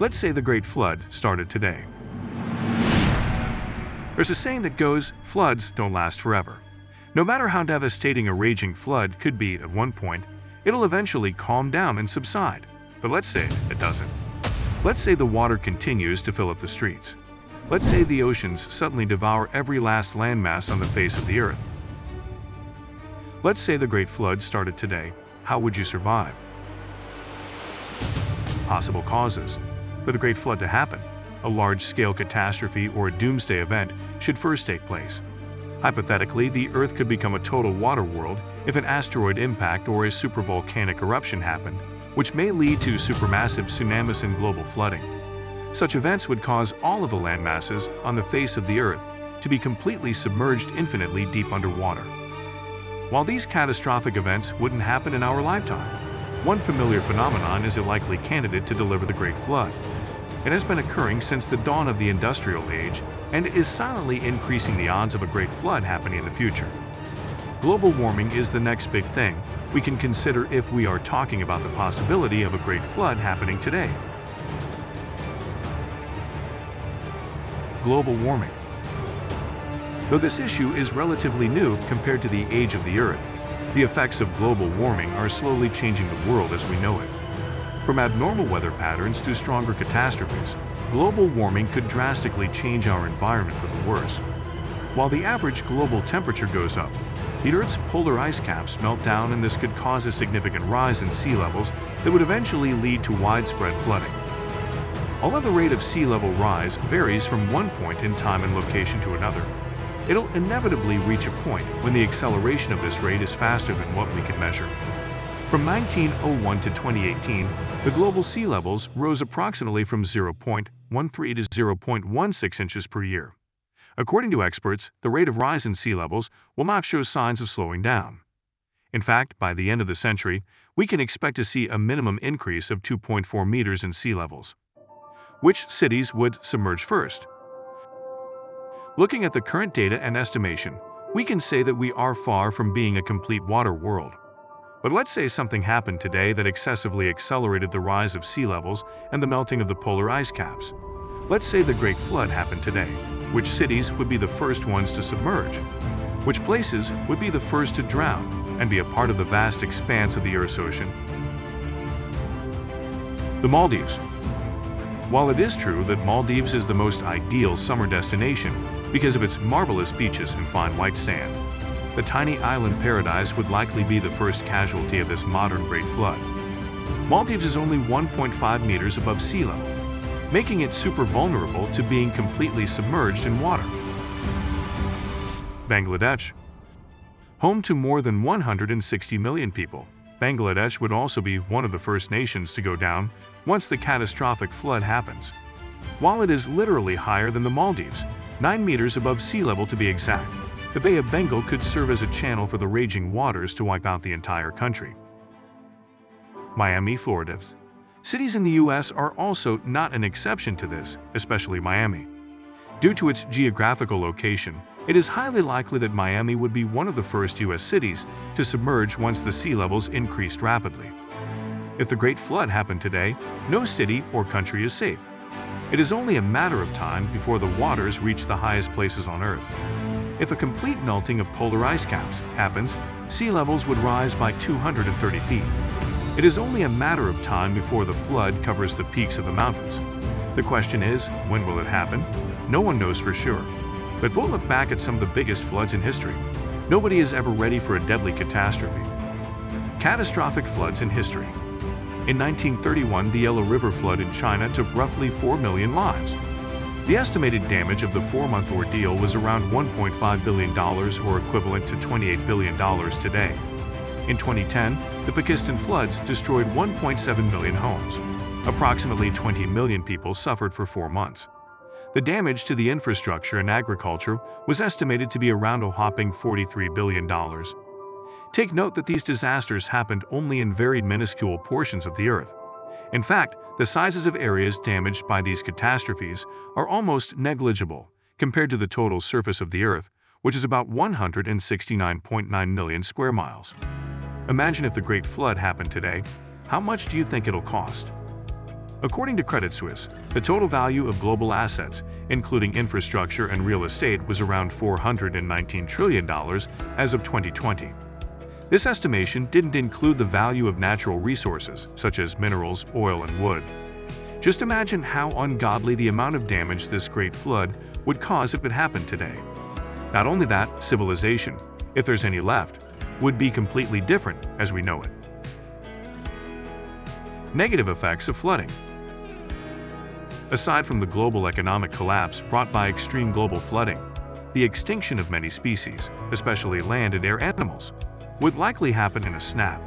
Let's say the Great Flood started today. There's a saying that goes, floods don't last forever. No matter how devastating a raging flood could be at one point, it'll eventually calm down and subside. But let's say it doesn't. Let's say the water continues to fill up the streets. Let's say the oceans suddenly devour every last landmass on the face of the earth. Let's say the Great Flood started today. How would you survive? Possible causes. For the Great Flood to happen, a large-scale catastrophe or a doomsday event should first take place. Hypothetically, the Earth could become a total water world if an asteroid impact or a supervolcanic eruption happened, which may lead to supermassive tsunamis and global flooding. Such events would cause all of the land masses on the face of the Earth to be completely submerged infinitely deep underwater. While these catastrophic events wouldn't happen in our lifetime, one familiar phenomenon is a likely candidate to deliver the Great Flood. It has been occurring since the dawn of the Industrial Age and is silently increasing the odds of a Great Flood happening in the future. Global warming is the next big thing we can consider if we are talking about the possibility of a Great Flood happening today. Global warming. Though this issue is relatively new compared to the age of the Earth, the effects of global warming are slowly changing the world as we know it. From abnormal weather patterns to stronger catastrophes, global warming could drastically change our environment for the worse. While the average global temperature goes up, the Earth's polar ice caps melt down, and this could cause a significant rise in sea levels that would eventually lead to widespread flooding. Although the rate of sea level rise varies from one point in time and location to another, it'll inevitably reach a point when the acceleration of this rate is faster than what we can measure. From 1901 to 2018, the global sea levels rose approximately from 0.13 to 0.16 inches per year. According to experts, the rate of rise in sea levels will not show signs of slowing down. In fact, by the end of the century, we can expect to see a minimum increase of 2.4 meters in sea levels. Which cities would submerge first? Looking at the current data and estimation, we can say that we are far from being a complete water world. But let's say something happened today that excessively accelerated the rise of sea levels and the melting of the polar ice caps. Let's say the Great Flood happened today. Which cities would be the first ones to submerge? Which places would be the first to drown and be a part of the vast expanse of the Earth's ocean? The Maldives. While it is true that Maldives is the most ideal summer destination because of its marvelous beaches and fine white sand, the tiny island paradise would likely be the first casualty of this modern Great Flood. Maldives is only 1.5 meters above sea level, making it super vulnerable to being completely submerged in water. Bangladesh. Home to more than 160 million people, Bangladesh would also be one of the first nations to go down once the catastrophic flood happens. While it is literally higher than the Maldives, 9 meters above sea level to be exact, the Bay of Bengal could serve as a channel for the raging waters to wipe out the entire country. Miami, Florida. Cities in the U.S. are also not an exception to this, especially Miami. Due to its geographical location, it is highly likely that Miami would be one of the first U.S. cities to submerge once the sea levels increased rapidly. If the Great Flood happened today, no city or country is safe. It is only a matter of time before the waters reach the highest places on Earth. If a complete melting of polar ice caps happens, sea levels would rise by 230 feet. It is only a matter of time before the flood covers the peaks of the mountains. The question is, when will it happen? No one knows for sure. But we'll look back at some of the biggest floods in history. Nobody is ever ready for a deadly catastrophe. Catastrophic floods in history. In 1931, the Yellow River flood in China took roughly 4 million lives. The estimated damage of the 4-month ordeal was around $1.5 billion, or equivalent to $28 billion today. In 2010, the Pakistan floods destroyed 1.7 million homes. Approximately 20 million people suffered for 4 months. The damage to the infrastructure and agriculture was estimated to be around a whopping $43 billion. Take note that these disasters happened only in very minuscule portions of the Earth. In fact, the sizes of areas damaged by these catastrophes are almost negligible compared to the total surface of the Earth, which is about 169.9 million square miles. Imagine if the Great Flood happened today. How much do you think it'll cost? According to Credit Suisse, the total value of global assets, including infrastructure and real estate, was around $419 trillion as of 2020. This estimation didn't include the value of natural resources, such as minerals, oil, and wood. Just imagine how ungodly the amount of damage this great flood would cause if it happened today. Not only that, civilization, if there's any left, would be completely different as we know it. Negative effects of flooding. Aside from the global economic collapse brought by extreme global flooding, the extinction of many species, especially land and air animals, would likely happen in a snap.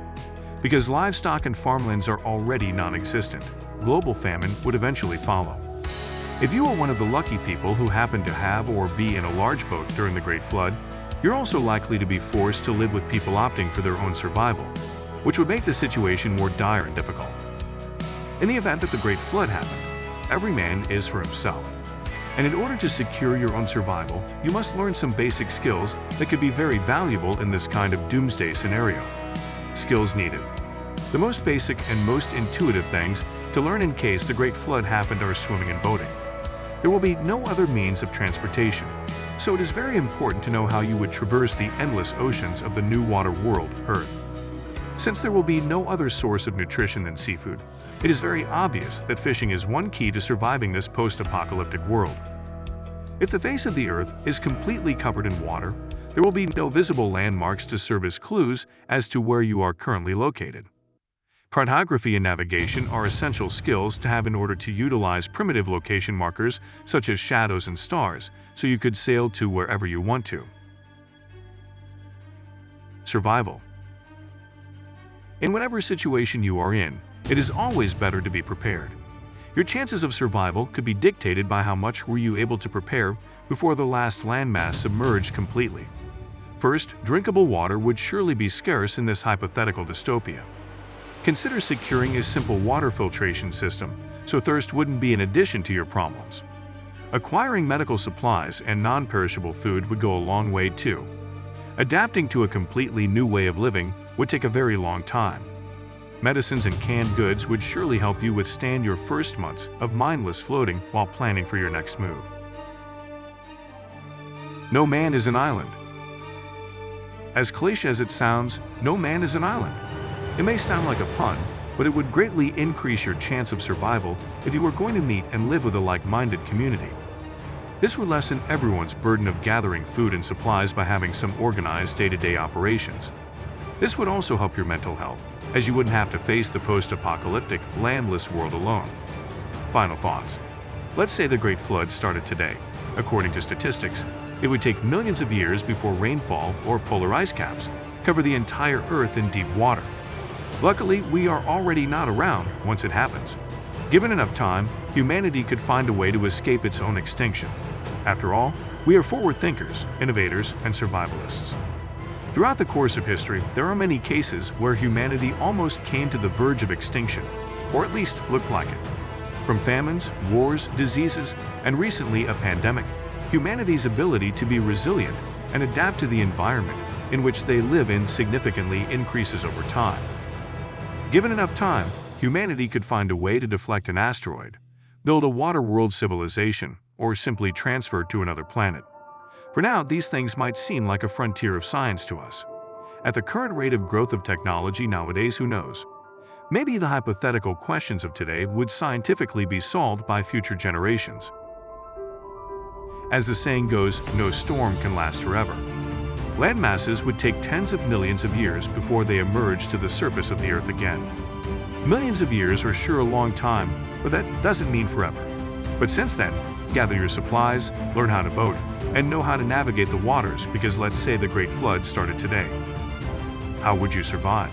Because livestock and farmlands are already non-existent, global famine would eventually follow. If you are one of the lucky people who happen to have or be in a large boat during the Great Flood, you're also likely to be forced to live with people opting for their own survival, which would make the situation more dire and difficult. In the event that the Great Flood happened, every man is for himself. And in order to secure your own survival, you must learn some basic skills that could be very valuable in this kind of doomsday scenario. Skills needed. The most basic and most intuitive things to learn in case the Great Flood happened are swimming and boating. There will be no other means of transportation, so it is very important to know how you would traverse the endless oceans of the new water world, Earth. Since there will be no other source of nutrition than seafood, it is very obvious that fishing is one key to surviving this post-apocalyptic world. If the face of the Earth is completely covered in water, there will be no visible landmarks to serve as clues as to where you are currently located. Cartography and navigation are essential skills to have in order to utilize primitive location markers such as shadows and stars, so you could sail to wherever you want to. Survival. In whatever situation you are in, it is always better to be prepared. Your chances of survival could be dictated by how much were you able to prepare before the last landmass submerged completely. First, drinkable water would surely be scarce in this hypothetical dystopia. Consider securing a simple water filtration system, so thirst wouldn't be an addition to your problems. Acquiring medical supplies and non-perishable food would go a long way too. Adapting to a completely new way of living would take a very long time. Medicines and canned goods would surely help you withstand your first months of mindless floating while planning for your next move. No man is an island. As cliché as it sounds, no man is an island. It may sound like a pun, but it would greatly increase your chance of survival if you were going to meet and live with a like-minded community. This would lessen everyone's burden of gathering food and supplies by having some organized day-to-day operations. This would also help your mental health, as you wouldn't have to face the post-apocalyptic, landless world alone. Final thoughts. Let's say the Great Flood started today. According to statistics, it would take millions of years before rainfall or polar ice caps cover the entire Earth in deep water. Luckily, we are already not around once it happens. Given enough time, humanity could find a way to escape its own extinction. After all, we are forward thinkers, innovators, and survivalists. Throughout the course of history, there are many cases where humanity almost came to the verge of extinction, or at least looked like it. From famines, wars, diseases, and recently a pandemic, humanity's ability to be resilient and adapt to the environment in which they live in significantly increases over time. Given enough time, humanity could find a way to deflect an asteroid, build a water-world civilization, or simply transfer to another planet. For now, these things might seem like a frontier of science to us. At the current rate of growth of technology nowadays, who knows? Maybe the hypothetical questions of today would scientifically be solved by future generations. As the saying goes, no storm can last forever. Land masses would take tens of millions of years before they emerge to the surface of the Earth again. Millions of years are sure a long time, but that doesn't mean forever. But since then, gather your supplies, learn how to boat, and know how to navigate the waters, because let's say the Great Flood started today. How would you survive?